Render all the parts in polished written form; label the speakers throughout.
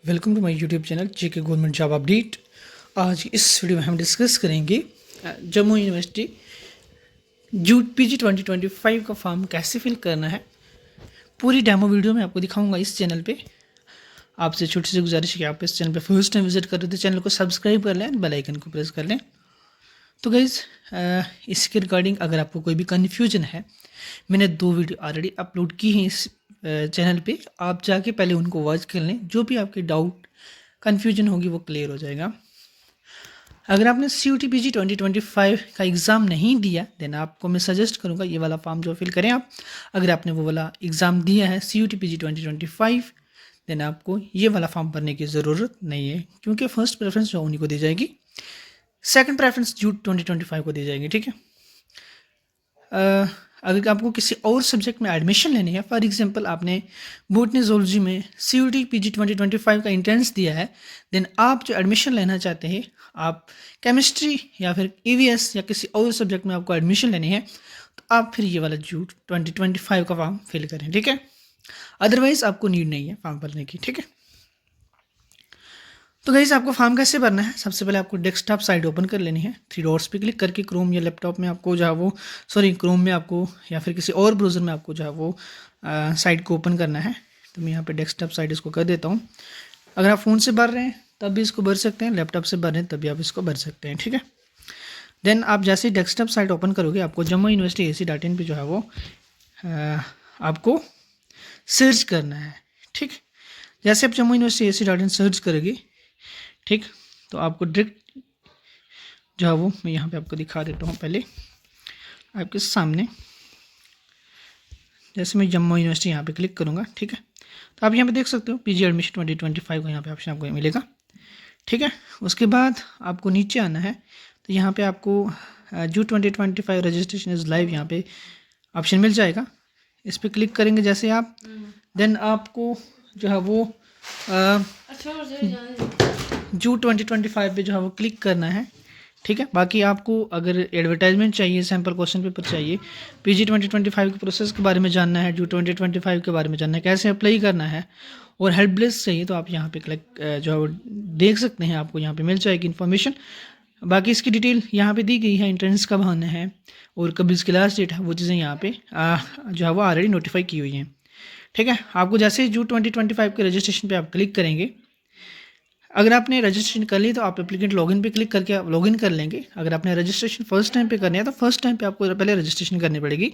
Speaker 1: Welcome to my YouTube channel JK government job update. आज इस video में हम डिस्कस करेंगे जम्मू यूनिवर्सिटी जूट पीजी 2025 का फॉर्म कैसे फिल करना है। पूरी डेमो वीडियो में आपको दिखाऊंगा इस चैनल पे। आपसे छोटी सी गुजारिश है कि आप इस चैनल पे फर्स्ट टाइम विजिट कर रहे थे, चैनल को सब्सक्राइब कर लें, बेल आइकन को प्रेस कर लें। तो गाइज़ इसके रिगार्डिंग अगर आपको कोई भी कन्फ्यूजन है, मैंने 2 वीडियो ऑलरेडी अपलोड की हैं इस चैनल पे, आप जाके पहले उनको वॉच कर लें। जो भी आपके डाउट कन्फ्यूजन होगी वो क्लियर हो जाएगा। अगर आपने CUT PG 2025 का एग्ज़ाम नहीं दिया देन आपको मैं सजेस्ट करूँगा ये वाला फॉर्म जो फिल करें आप। अगर आपने वो वाला एग्ज़ाम दिया है CUT PG 2025 देन आपको ये वाला फॉर्म भरने की ज़रूरत नहीं है, क्योंकि फर्स्ट प्रेफरेंस जो उन्हीं को दी जाएगी, सेकंड प्रेफरेंस जूट 2025 को दी जाएगी। ठीक है। अगर आपको किसी और सब्जेक्ट में एडमिशन लेनी है, फॉर एग्जांपल आपने बॉटनी ज़ूलॉजी में CUT PG 2025 का एंट्रेंस दिया है, देन आप जो एडमिशन लेना चाहते हैं, आप केमिस्ट्री या फिर EVS या किसी और सब्जेक्ट में आपको एडमिशन लेनी है, तो आप फिर ये वाला जूट 2025 का फॉर्म फिल करें। ठीक है। अदरवाइज़ आपको नीड नहीं है फॉर्म भरने की। ठीक है। तो गाइस आपको फॉर्म कैसे भरना है, सबसे पहले आपको डेस्कटॉप साइट ओपन कर लेनी है। 3 डॉट्स पे क्लिक करके क्रोम या लैपटॉप में आपको जो है वो क्रोम में आपको या फिर किसी और ब्राउज़र में आपको जो है वो साइट को ओपन करना है। तो मैं यहाँ पे डेस्कटॉप साइट इसको कर देता हूँ। अगर आप फ़ोन से भर रहे हैं तब भी इसको भर सकते हैं, लैपटॉप से भर रहे हैं तब भी आप इसको भर सकते हैं। ठीक है। देन आप जैसे ही डेस्कटॉप साइट ओपन करोगे, आपको जम्मू यूनिवर्सिटी AC.in पे जो है वो आपको सर्च करना है। ठीक। जैसे आप जम्मू यूनिवर्सिटी AC.in सर्च करोगे, ठीक, तो आपको डायरेक्ट जो है वो मैं यहाँ पे आपको दिखा देता हूँ। पहले आपके सामने जैसे मैं जम्मू यूनिवर्सिटी यहाँ पे क्लिक करूँगा, ठीक है, तो आप यहाँ पे देख सकते हो PG एडमिशन 2025 का यहाँ पे ऑप्शन आपको मिलेगा। ठीक है। उसके बाद आपको नीचे आना है, तो यहाँ पे आपको जूट 2025 रजिस्ट्रेशन इज़ लाइव यहाँ पे ऑप्शन मिल जाएगा। इस पर क्लिक करेंगे जैसे आप, देन आपको जो है वो जूट 2025 पे जो है वो क्लिक करना है। ठीक है। बाकी आपको अगर एडवर्टाइजमेंट चाहिए, सैम्पल क्वेश्चन पेपर चाहिए, PG 2025 के प्रोसेस के बारे में जानना है, जूट 2025 के बारे में जानना है, कैसे अप्लाई करना है, और हेल्प डेस्क चाहिए, तो आप यहाँ पे क्लिक जो है वो देख सकते हैं, आपको यहाँ पे मिल जाएगी इन्फॉर्मेशन। बाकी इसकी डिटेल यहाँ पे दी गई है, एंट्रेंस कब आना है और कब इसकी लास्ट डेट है, वो चीज़ें यहाँ पे जो है वो ऑलरेडी नोटिफाई की हुई हैं। ठीक है। आपको जैसे ही जूट 2025 के रजिस्ट्रेशन पे आप क्लिक करेंगे, अगर आपने रजिस्ट्रेशन कर ली तो आप एप्लीकेंट लॉगिन पे क्लिक करके आप लॉगिन कर लेंगे। अगर आपने रजिस्ट्रेशन फर्स्ट टाइम पे करनी है तो फर्स्ट टाइम पे आपको पहले रजिस्ट्रेशन करनी पड़ेगी।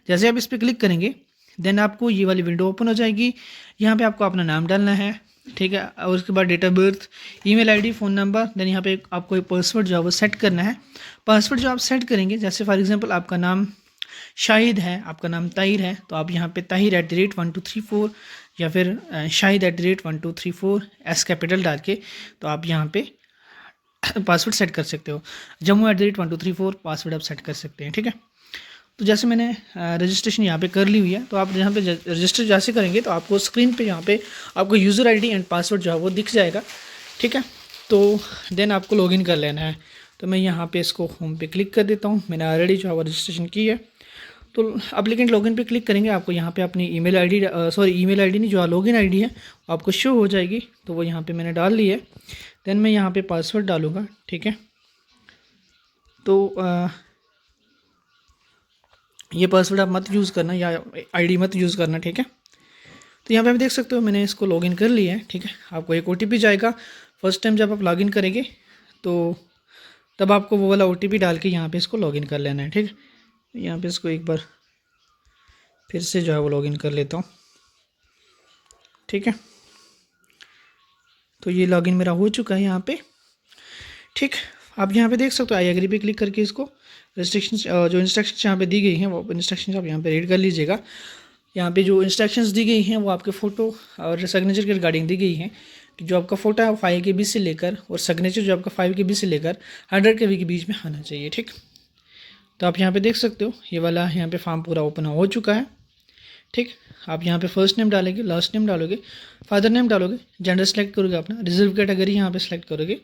Speaker 1: जैसे आप इस पर क्लिक करेंगे देन आपको ये वाली विंडो ओपन हो जाएगी। यहाँ पे आपको अपना नाम डालना है, ठीक है, और उसके बाद date of birth, email ID, phone number, then यहाँ पे आपको एक पासवर्ड जो है वो सेट करना है। पासवर्ड जो आप सेट करेंगे, जैसे फॉर एग्जाम्पल आपका नाम शाहिद है, आपका नाम ताहिर है, तो आप यहाँ पे ताहिर@1234 या फिर शाहिद@1234 एस कैपिटल डाल के तो आप यहाँ पे पासवर्ड सेट कर सकते हो। जम्मू@1234 पासवर्ड आप सेट कर सकते हैं। ठीक है। तो जैसे मैंने रजिस्ट्रेशन यहाँ पे कर ली हुई है, तो आप यहाँ पे रजिस्टर जैसे करेंगे तो आपको स्क्रीन पे यहाँ पे आपको यूज़र आईडी एंड पासवर्ड जो है वो दिख जाएगा। ठीक है। तो देन आपको लॉगिन कर लेना है। तो मैं यहाँ पे इसको होम पे क्लिक कर देता हूँ। मैंने ऑलरेडी जो है वो रजिस्ट्रेशन की है। तो एप्लीकेंट लॉगिन पे क्लिक करेंगे, आपको यहाँ पे अपनी ईमेल आईडी नहीं, जो लॉगिन आईडी है आपको शो हो जाएगी। तो वो यहाँ पे मैंने डाल ली है। देन मैं यहाँ पे पासवर्ड डालूँगा। ठीक है। तो ये पासवर्ड आप मत यूज़ करना या आईडी मत यूज़ करना। ठीक है। तो यहाँ पे आप देख सकते हो मैंने इसको लॉगिन कर लिया है। ठीक है। आपको एक OTP जाएगा फर्स्ट टाइम जब आप लॉगिन करेंगे, तो तब आपको वो वाला OTP डाल के यहाँ पे इसको लॉगिन कर लेना है। ठीक है। यहाँ पे इसको एक बार फिर से जो है वो लॉगिन कर लेता हूँ। ठीक है। तो ये लॉगिन मेरा हो चुका है यहाँ पे। ठीक। आप यहाँ पे देख सकते हो आई एग्री पे क्लिक करके इसको रेस्ट्रिक्शंस जो इंस्ट्रक्शंस यहाँ पे दी गई हैं वो इंस्ट्रक्शंस आप यहाँ पे रीड कर लीजिएगा। यहाँ पे जो इंस्ट्रक्शंस दी गई हैं वो आपके फ़ोटो और सिग्नेचर के रिगार्डिंग दी गई हैं कि जो आपका फ़ोटो है वो 5 KB से लेकर और सिग्नेचर जो आपका 5 KB से लेकर 100 KB के बीच में आना चाहिए। ठीक। तो आप यहाँ पे देख सकते हो ये वाला यहाँ पे फॉर्म पूरा ओपन हो चुका है। ठीक। आप यहाँ पे फर्स्ट नेम डालेंगे, लास्ट नेम डालोगे, फादर नेम डालोगे, जेंडर सेलेक्ट करोगे, अपना रिजर्व कैटेगरी यहाँ पे सेलेक्ट करोगे,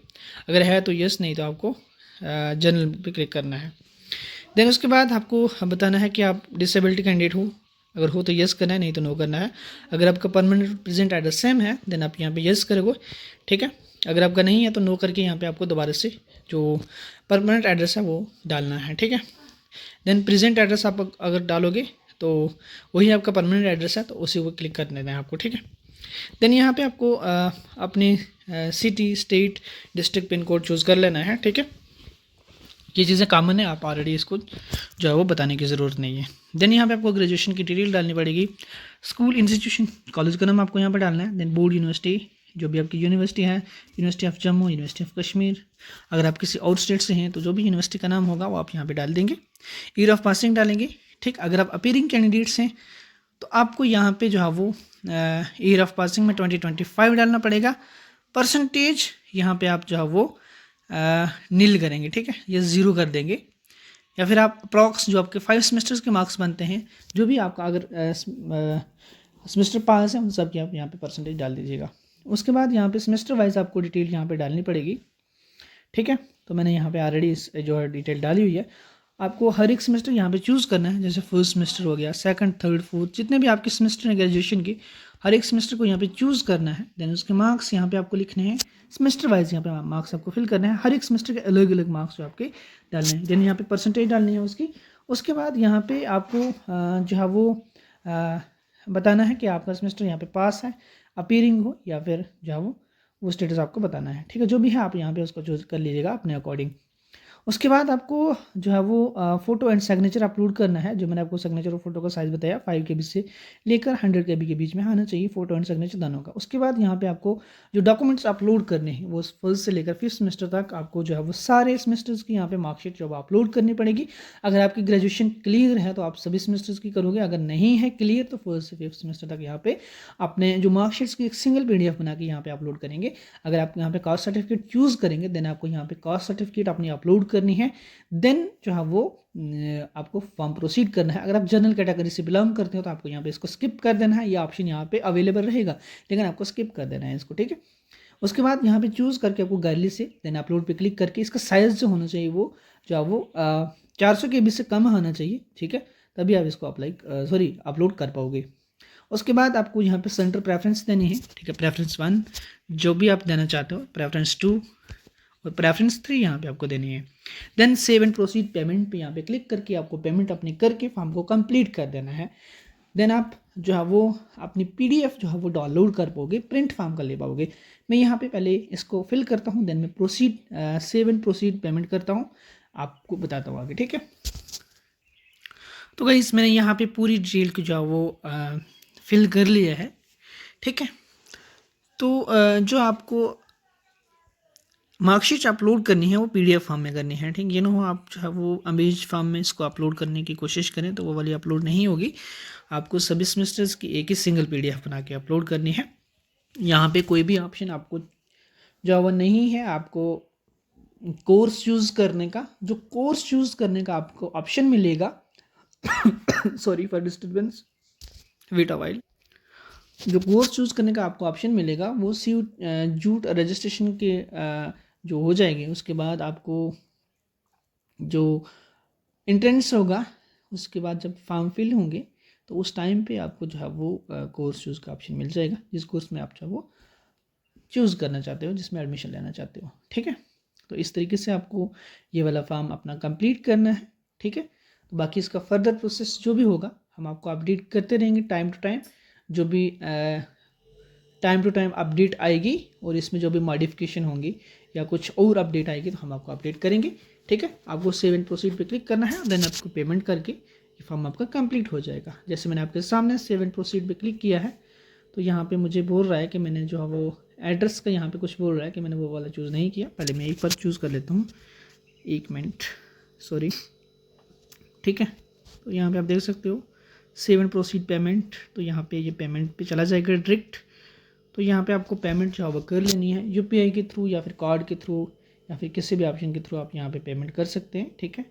Speaker 1: अगर है तो यस, नहीं तो आपको जनरल पे क्लिक करना है। देन उसके बाद आपको बताना है कि आप डिसेबिलिटी कैंडिडेट हो अगर हो तो यस करना है, नहीं तो नो करना है। अगर आपका परमानेंट प्रेजेंट एड्रेस सेम है देन आप यहाँ पे यस करोगे, ठीक है। अगर आपका नहीं है तो नो करके यहाँ पे आपको दोबारा से जो परमानेंट एड्रेस है वो डालना है, ठीक है। देन प्रेजेंट एड्रेस आप अगर डालोगे तो वही आपका परमानेंट एड्रेस है, तो उसी को क्लिक कर देना है आपको, ठीक है। देन यहाँ पे आपको अपनी city, state, district, pin code choose कर लेना है, ठीक है। ये चीज़ें कॉमन है, आप ऑलरेडी इसको जो है वो बताने की ज़रूरत नहीं है। देन यहाँ पे आपको ग्रेजुएशन की डिटेल डालनी पड़ेगी, स्कूल, इंस्टीट्यूशन, कॉलेज का नाम आपको यहाँ पर डालना है। देन बोर्ड, यूनिवर्सिटी, जो भी आपकी यूनिवर्सिटी है, university of Jammu, university of Kashmir. अगर आप किसी आउट स्टेट से हैं तो जो भी यूनिवर्सिटी का नाम होगा वो आप यहाँ पे डाल देंगे। ईयर ऑफ पासिंग डालेंगे, ठीक। अगर आप अपीयरिंग कैंडिडेट्स हैं तो आपको यहाँ पे जो है वो ईयर ऑफ पासिंग में 2025 डालना पड़ेगा। परसेंटेज यहाँ पे आप जो है वो नील करेंगे, ठीक है, ये ज़ीरो कर देंगे। या फिर आप अप्रॉक्स जो आपके 5 सेमेस्टर्स के मार्क्स बनते हैं, जो भी आपका अगर सेमेस्टर पास है उन सब की आप यहाँ पे परसेंटेज डाल दीजिएगा। उसके बाद यहाँ पे सेमेस्टर वाइज आपको डिटेल यहाँ पे डालनी पड़ेगी, ठीक है। तो मैंने यहाँ पे ऑलरेडी जो है डिटेल डाली हुई है। आपको हर एक सेमेस्टर यहाँ पे चूज़ करना है, जैसे फर्स्ट सेमेस्टर हो गया, सेकंड, थर्ड, फोर्थ, जितने भी आपके सेमेस्टर हैं ग्रेजुएशन के, हर एक सेमेस्टर को यहाँ पे चूज़ करना है। देन उसके मार्क्स यहाँ पे आपको लिखने हैं, सेमेस्टर वाइज यहाँ पे मार्क्स आपको फिल करना है। हर एक सेमेस्टर के अलग अलग मार्क्स जो आपके डालने हैं। देन यहाँ पे परसेंटेज डालनी है उसकी। उसके बाद यहाँ पे आपको जो है वो बताना है कि आपका सेमेस्टर यहाँ पे पास है, अपीयरिंग हो या फिर जो है वो स्टेटस आपको बताना है, ठीक है। जो भी है आप यहाँ पे उसको चूज कर लीजिएगा अपने अकॉर्डिंग। उसके बाद आपको जो है वो फ़ोटो एंड सिग्नेचर अपलोड करना है। जो मैंने आपको सिग्नेचर और फोटो का साइज़ बताया 5 KB से लेकर 100 KB के बीच में आना चाहिए फ़ोटो एंड सिग्नेचर दोनों का। उसके बाद यहाँ पे आपको जो डॉक्यूमेंट्स अपलोड करने हैं वो फर्स्ट से लेकर 5th सेमेस्टर तक आपको जो है वो सारे सेमेस्टर्स की यहाँ पे मार्कशीट जो अपलोड करनी पड़ेगी। अगर आपकी ग्रेजुएशन क्लियर है तो आप सभी सेमेस्टर्स की करोगे, अगर नहीं है क्लियर तो फर्स्ट से 5th सेमेस्टर तक यहाँ पे अपने जो मार्कशीट्स की एक सिंगल PDF बना के यहाँ पे अपलोड करेंगे। अगर आप यहाँ पे कास्ट सर्टिफिकेट चूज़ करेंगे देन आपको यहाँ पे कास्ट सर्टिफिकेट अपनी अपलोड करनी है। देन जो है वो आपको फॉर्म प्रोसीड करना है। अगर आप जनरल कैटेगरी से बिलोंग करते हो तो आपको यहाँ पे इसको स्किप कर देना है, ये ऑप्शन यहाँ पे अवेलेबल रहेगा लेकिन आपको स्किप कर देना है इसको, ठीक है। उसके बाद यहाँ पे चूज़ करके आपको गैलरी से देन अपलोड पे क्लिक करके इसका साइज़ जो होना चाहिए वो जो है वो 400 KB से कम होना चाहिए, ठीक है, तभी आप इसको अपलोड कर पाओगे। उसके बाद आपको यहाँ पे सेंटर प्रेफरेंस देनी है, ठीक है, प्रेफरेंस 1 जो भी आप देना चाहते हो, प्रेफरेंस 2 और प्रेफरेंस 3 यहाँ पे आपको देनी है। Then save and proceed payment पे यहाँ पे क्लिक करके आपको पेमेंट अपनी करके फॉर्म को कंप्लीट कर देना है। देन आप जो है वो अपनी PDF जो है वो डाउनलोड कर पाओगे, प्रिंट फॉर्म कर ले पाओगे। मैं यहाँ पे पहले इसको फिल करता हूँ देन मैं सेव एंड प्रोसीड पेमेंट करता हूँ, आपको बताता हूँ आगे, ठीक है। तो गाइस मैंने यहाँ पे पूरी डिटेल को जो है वो फिल कर लिया है, ठीक है। तो जो आपको मार्कशीट अपलोड करनी है वो PDF फॉर्म में करनी है, ठीक। ये ना हो आप जो है वो अमेज फॉर्म में इसको अपलोड करने की कोशिश करें तो वो वाली अपलोड नहीं होगी। आपको सभी सेमेस्टर्स की एक ही सिंगल PDF बना के अपलोड करनी है। यहाँ पे कोई भी ऑप्शन आपको जो वो नहीं है आपको कोर्स चूज़ करने का। जो कोर्स चूज़ करने का आपको ऑप्शन मिलेगा sorry for disturbance, wait a while. जो कोर्स चूज़ करने का आपको ऑप्शन मिलेगा वो जूट रजिस्ट्रेशन के जो हो जाएंगे उसके बाद आपको जो एंट्रेंस होगा उसके बाद जब फॉर्म फिल होंगे तो उस टाइम पे आपको जो है वो कोर्स चूज़ का ऑप्शन मिल जाएगा, जिस कोर्स में आप जो है वो चूज़ करना चाहते हो, जिसमें एडमिशन लेना चाहते हो, ठीक है। तो इस तरीके से आपको ये वाला फॉर्म अपना कंप्लीट करना है, ठीक है। तो बाकी इसका फर्दर प्रोसेस जो भी होगा हम आपको अपडेट करते रहेंगे टाइम टू टाइम। जो भी टाइम टू टाइम अपडेट आएगी और इसमें जो भी मॉडिफिकेशन होंगी या कुछ और अपडेट आएगी तो हम आपको अपडेट करेंगे, ठीक है। आपको सेव एंड प्रोसीड पे क्लिक करना है, देन आपको पेमेंट करके ये फॉर्म आपका कंप्लीट हो जाएगा। जैसे मैंने आपके सामने सेव एंड प्रोसीड पे क्लिक किया है तो यहाँ पे मुझे बोल रहा है कि मैंने जो है वो एड्रेस का यहाँ पे कुछ बोल रहा है कि मैंने वो वाला चूज़ नहीं किया। पहले मैं एक बार चूज़ कर लेता हूँ, 1 मिनट, सॉरी, ठीक है। तो यहाँ पे आप देख सकते हो सेव एंड प्रोसीड पेमेंट, तो यहाँ पे ये पेमेंट पे चला जाएगा डायरेक्ट। तो यहाँ पे आपको पेमेंट जो है कर लेनी है UPI के थ्रू या फिर कार्ड के थ्रू या फिर किसी भी ऑप्शन के थ्रू आप यहाँ पे पेमेंट कर सकते हैं, ठीक है।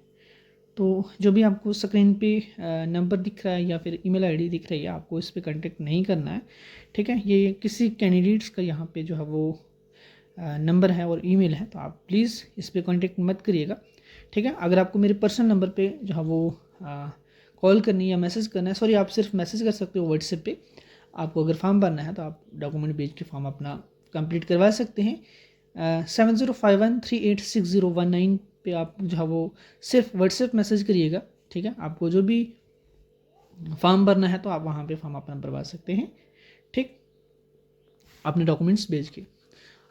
Speaker 1: तो जो भी आपको स्क्रीन पे नंबर दिख रहा है या फिर ईमेल ID दिख रही है आपको इस पर कांटेक्ट नहीं करना है, ठीक है। ये किसी कैंडिडेट्स का यहाँ पे जो है वो नंबर है और ईमेल है तो आप प्लीज़ इस पर कांटेक्ट मत करिएगा, ठीक है। अगर आपको मेरे पर्सनल नंबर पे जो है वो कॉल करनी है या मैसेज करना है, सॉरी आप सिर्फ मैसेज कर सकते हो व्हाट्सएप पे। आपको अगर फॉर्म भरना है तो आप डॉक्यूमेंट भेज के फॉर्म अपना कंप्लीट करवा सकते हैं। 7051386019 पे आप जो है वो सिर्फ व्हाट्सएप मैसेज करिएगा, ठीक है। आपको जो भी फॉर्म भरना है तो आप वहाँ पे फॉर्म अपना भरवा सकते हैं, ठीक, अपने डॉक्यूमेंट्स भेज के।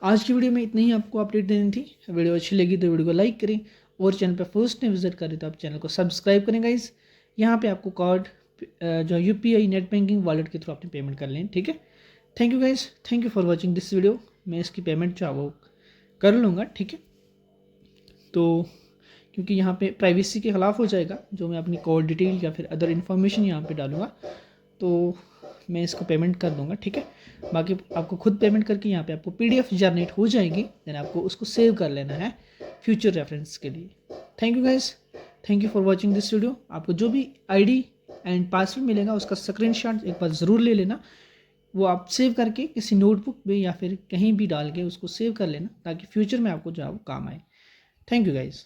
Speaker 1: आज की वीडियो में इतनी ही आपको अपडेट देनी थी। वीडियो अच्छी लगी तो वीडियो को लाइक करें, और चैनल पर फर्स्ट टाइम विजिट करें तो आप चैनल को सब्सक्राइब करें गाइस। यहाँ पे आपको कार्ड जो UPI नेट बैंकिंग वॉलेट के थ्रू अपनी पेमेंट कर लें, ठीक है। Thank you guys, thank you for watching this video. मैं इसकी पेमेंट जो है वो कर लूँगा, ठीक है। तो क्योंकि यहाँ पे प्राइवेसी के ख़िलाफ़ हो जाएगा जो मैं अपनी कॉल डिटेल या फिर अदर इन्फॉर्मेशन यहाँ पे डालूँगा, तो मैं इसको पेमेंट कर दूँगा, ठीक है। बाकी आपको खुद पेमेंट करके यहाँ पे आपको PDF जनरेट हो जाएगी, देन आपको उसको सेव कर लेना है फ्यूचर रेफरेंस के लिए। Thank you guys, thank you for watching this video. आपको जो भी ID एंड पासवर्ड मिलेगा उसका स्क्रीनशॉट एक बार ज़रूर ले लेना, वो आप सेव करके किसी नोटबुक में या फिर कहीं भी डाल के उसको सेव कर लेना, ताकि फ्यूचर में आपको जो है वो काम आए। Thank you guys.